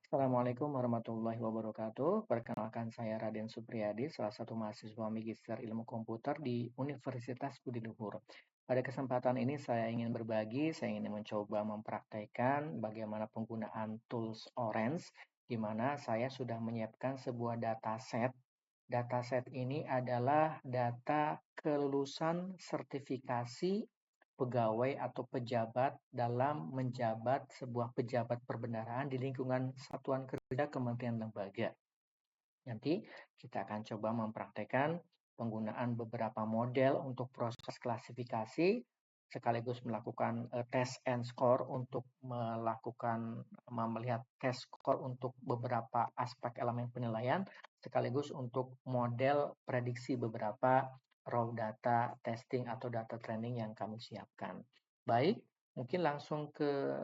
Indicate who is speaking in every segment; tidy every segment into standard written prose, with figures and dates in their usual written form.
Speaker 1: Assalamualaikum warahmatullahi wabarakatuh. Perkenalkan saya Raden Supriyadi, salah satu mahasiswa Magister Ilmu Komputer di Universitas Budi Luhur. Pada kesempatan ini saya ingin berbagi, saya ingin mencoba mempraktekkan bagaimana penggunaan tools Orange, di mana saya sudah menyiapkan sebuah dataset. Dataset ini adalah data kelulusan sertifikasi pegawai atau pejabat dalam menjabat sebuah pejabat perbendaharaan di lingkungan satuan kerja kementerian lembaga. Nanti kita akan coba mempraktekkan penggunaan beberapa model untuk proses klasifikasi sekaligus melakukan test and score untuk melihat test score untuk beberapa aspek elemen penilaian sekaligus untuk model prediksi beberapa raw data testing atau data training yang kami siapkan. Baik, mungkin langsung ke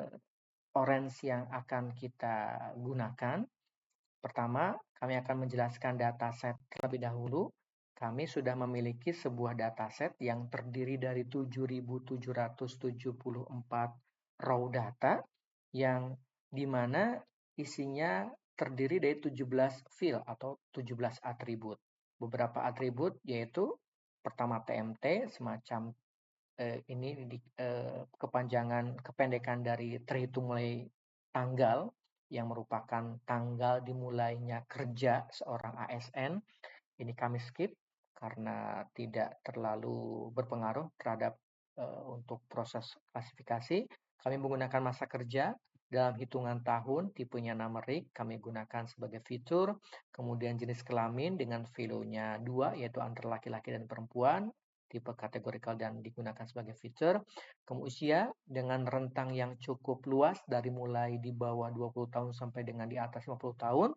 Speaker 1: Orange yang akan kita gunakan. Pertama, kami akan menjelaskan dataset terlebih dahulu. Kami sudah memiliki sebuah dataset yang terdiri dari 7.774 raw data yang dimana isinya terdiri dari 17 field atau 17 atribut. Beberapa atribut yaitu pertama TMT, semacam kependekan dari terhitung mulai tanggal yang merupakan tanggal dimulainya kerja seorang ASN. Ini kami skip karena tidak terlalu berpengaruh terhadap untuk proses klasifikasi. Kami menggunakan masa kerja dalam hitungan tahun, tipenya numerik, kami gunakan sebagai fitur. Kemudian jenis kelamin dengan value-nya 2, yaitu antara laki-laki dan perempuan, tipe kategorikal dan digunakan sebagai fitur. Kemudian usia dengan rentang yang cukup luas dari mulai di bawah 20 tahun sampai dengan di atas 50 tahun.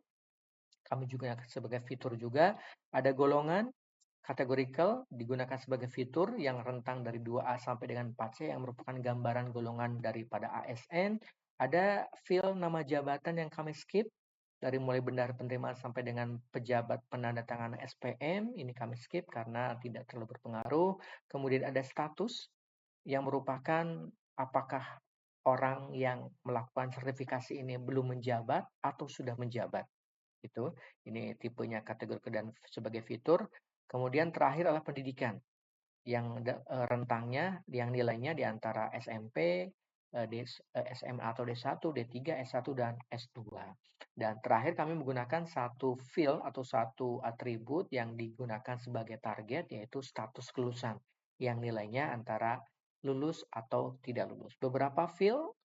Speaker 1: Kami juga sebagai fitur juga. Ada golongan kategorikal digunakan sebagai fitur yang rentang dari 2A sampai dengan 4C yang merupakan gambaran golongan daripada ASN. Ada field nama jabatan yang kami skip dari mulai bendahara penerimaan sampai dengan pejabat penandatanganan SPM. Ini kami skip karena tidak terlalu berpengaruh. Kemudian ada status yang merupakan apakah orang yang melakukan sertifikasi ini belum menjabat atau sudah menjabat. Ini tipenya kategori dan sebagai fitur. Kemudian terakhir adalah pendidikan yang rentangnya, yang nilainya di antara SMP, SMA atau D1, D3, S1, dan S2. Dan terakhir kami menggunakan satu field atau satu atribut yang digunakan sebagai target, yaitu status kelulusan, yang nilainya antara lulus atau tidak lulus. Beberapa field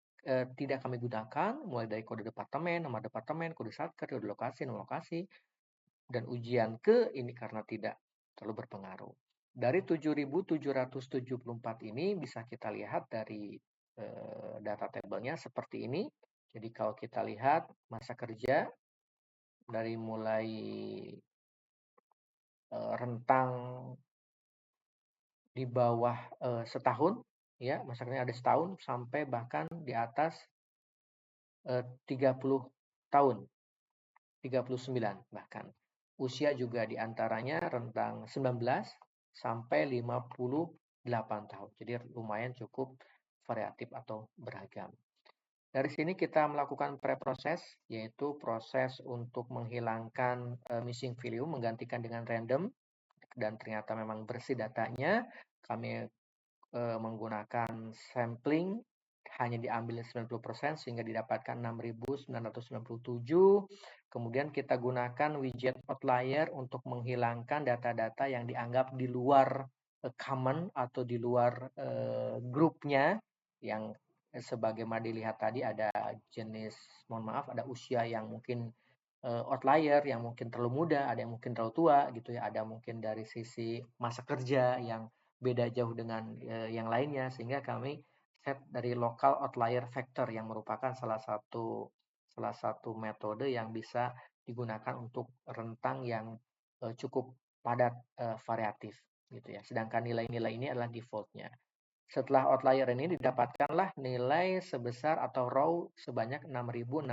Speaker 1: tidak kami gunakan, mulai dari kode departemen, nomor departemen, kode satker, kode lokasi, nomor lokasi, dan ujian ini karena tidak terlalu berpengaruh. Dari 7.774 ini bisa kita lihat dari data tabelnya seperti ini. Jadi kalau kita lihat masa kerja dari mulai rentang di bawah setahun, ya masa kerja ada setahun sampai bahkan di atas 30 tahun, 39 bahkan. Usia juga diantaranya rentang 19 sampai 58 tahun. Jadi lumayan cukup variatif atau beragam. Dari sini kita melakukan pre-proses, yaitu proses untuk menghilangkan missing value, menggantikan dengan random, dan ternyata memang bersih datanya. Kami menggunakan sampling, hanya diambil 90% sehingga didapatkan 6.997. Kemudian kita gunakan widget outlier untuk menghilangkan data-data yang dianggap di luar common atau di luar grupnya, yang sebagaimana dilihat tadi ada jenis, mohon maaf, ada usia yang mungkin outlier, yang mungkin terlalu muda, ada yang mungkin terlalu tua gitu ya, ada mungkin dari sisi masa kerja yang beda jauh dengan yang lainnya, sehingga kami set dari local outlier factor yang merupakan salah satu metode yang bisa digunakan untuk rentang yang cukup padat variatif gitu ya. Sedangkan nilai-nilai ini adalah defaultnya. Setelah outlier ini didapatkanlah nilai sebesar atau raw sebanyak 6.685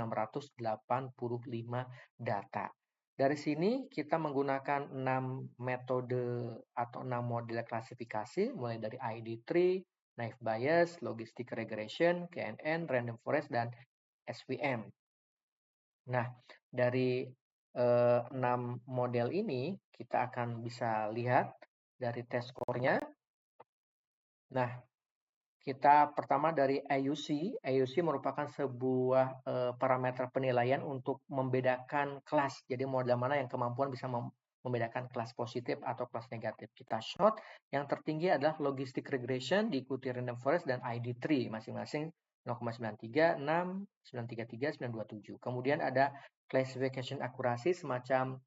Speaker 1: data. Dari sini kita menggunakan 6 metode atau 6 model klasifikasi, mulai dari ID tree, naive Bayes, logistic regression, KNN, random forest, dan SVM. Nah, dari 6 model ini kita akan bisa lihat dari test score-nya. Nah, kita pertama dari AUC. AUC merupakan sebuah parameter penilaian untuk membedakan kelas. Jadi model mana yang kemampuan bisa membedakan kelas positif atau kelas negatif. Kita short, yang tertinggi adalah logistic regression, diikuti random forest dan ID3 masing-masing 0,93, 6, 933, 927. Kemudian ada classification akurasi, semacam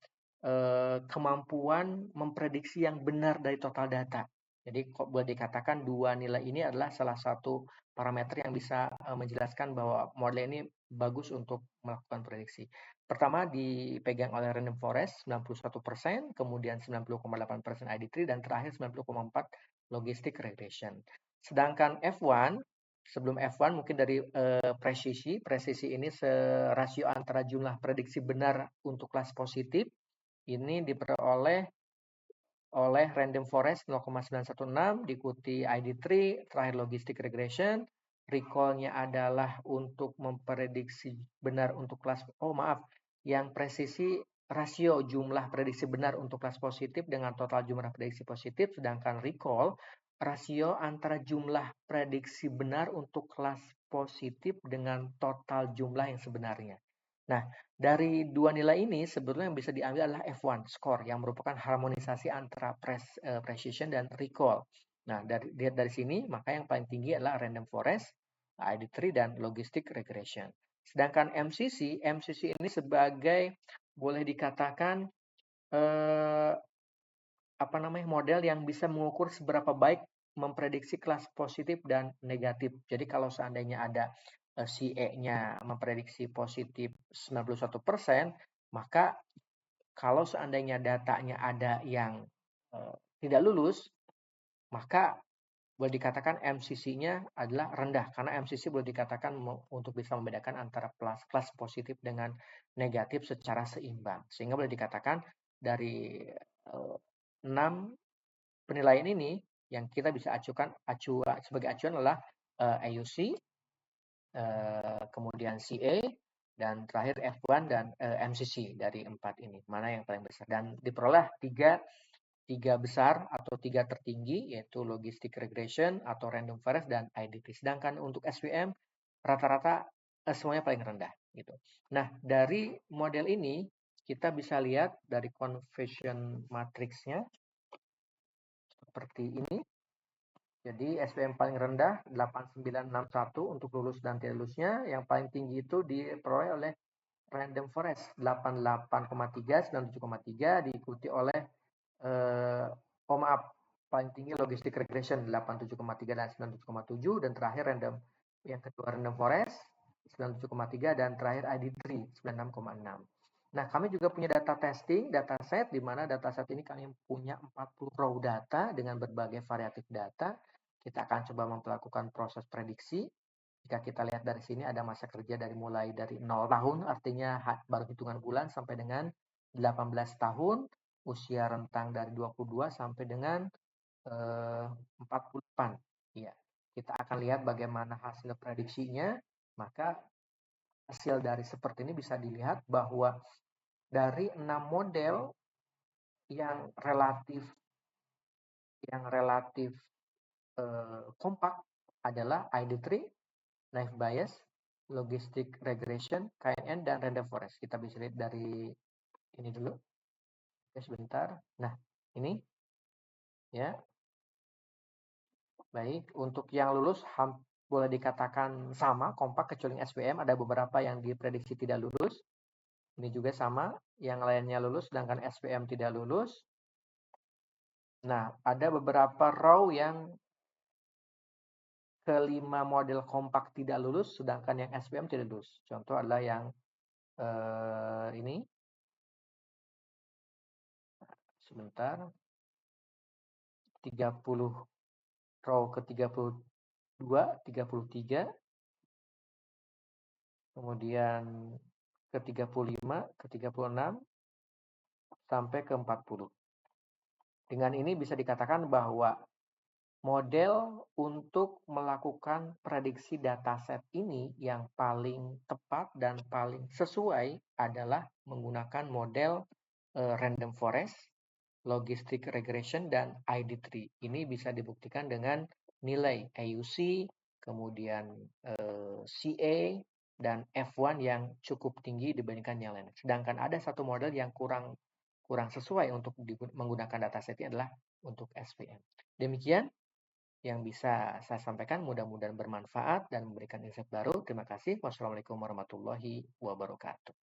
Speaker 1: kemampuan memprediksi yang benar dari total data. Jadi kok boleh dikatakan dua nilai ini adalah salah satu parameter yang bisa menjelaskan bahwa model ini bagus untuk melakukan prediksi. Pertama dipegang oleh Random Forest 91%, kemudian 90,8% ID3, dan terakhir 90,4% Logistic Regression. Sedangkan F1, sebelum F1 mungkin dari presisi ini rasio antara jumlah prediksi benar untuk kelas positif ini diperoleh oleh Random Forest 0,916, diikuti ID3, terakhir Logistic Regression. Recall-nya adalah untuk memprediksi benar untuk kelas, yang presisi rasio jumlah prediksi benar untuk kelas positif dengan total jumlah prediksi positif, sedangkan recall rasio antara jumlah prediksi benar untuk kelas positif dengan total jumlah yang sebenarnya. Nah, dari dua nilai ini sebetulnya yang bisa diambil adalah F1 score yang merupakan harmonisasi antara precision dan recall. Nah, dari sini maka yang paling tinggi adalah random forest, ID3 dan logistic regression. Sedangkan MCC ini sebagai boleh dikatakan model yang bisa mengukur seberapa baik memprediksi kelas positif dan negatif. Jadi kalau seandainya ada CE-nya memprediksi positif 91%, maka kalau seandainya datanya ada yang tidak lulus, maka boleh dikatakan MCC-nya adalah rendah, karena MCC boleh dikatakan untuk bisa membedakan antara kelas positif dengan negatif secara seimbang. Sehingga boleh dikatakan dari 6 penilaian ini yang kita bisa sebagai acuan adalah AUC, kemudian CA, dan terakhir F1 dan MCC dari 4 ini. Mana yang paling besar? Dan diperoleh tiga besar atau tiga tertinggi, yaitu logistic regression atau random forest dan IDT. Sedangkan untuk SVM rata-rata semuanya paling rendah gitu. Nah, dari model ini kita bisa lihat dari conversion matrix-nya seperti ini. Jadi SPM paling rendah 8961 untuk lulus dan tidak lulusnya. Yang paling tinggi itu diperoleh oleh Random Forest 88,3, 97,3, diikuti oleh paling tinggi Logistic Regression 87,3 dan 97,7, dan terakhir yang kedua Random Forest 97,3, dan terakhir ID3 96,6. Nah, kami juga punya data testing, dataset, di mana dataset ini kami punya 40 raw data dengan berbagai variatif data. Kita akan coba melakukan proses prediksi. Jika kita lihat dari sini ada masa kerja mulai dari 0 tahun, artinya baru hitungan bulan, sampai dengan 18 tahun, usia rentang dari 22 sampai dengan 48. Ya, kita akan lihat bagaimana hasil prediksinya. Maka hasil dari seperti ini bisa dilihat bahwa dari 6 model yang relatif kompak adalah ID3, Naive Bayes, Logistic Regression, KNN, dan Random Forest. Kita bisa lihat dari ini dulu. Oke, sebentar. Nah, ini ya. Baik, untuk yang lulus boleh dikatakan sama, kompak, kecuali SBM. Ada beberapa yang diprediksi tidak lulus. Ini juga sama, yang lainnya lulus, sedangkan SPM tidak lulus. Nah, ada beberapa row yang kelima model kompak tidak lulus, sedangkan yang SPM tidak lulus. Contoh adalah yang ini. Sebentar. 30 row ke 32, 33. Kemudian ke 35, ke 36, sampai ke 40. Dengan ini bisa dikatakan bahwa Model untuk melakukan prediksi dataset ini yang paling tepat dan paling sesuai adalah menggunakan model random forest, logistic regression, dan ID tree. Ini bisa dibuktikan dengan nilai AUC, kemudian CA, dan F1 yang cukup tinggi dibandingkan yang lain. Sedangkan ada satu model yang kurang sesuai untuk menggunakan dataset ini adalah untuk SVM. Demikian yang bisa saya sampaikan, mudah-mudahan bermanfaat dan memberikan insight baru. Terima kasih. Wassalamualaikum warahmatullahi wabarakatuh.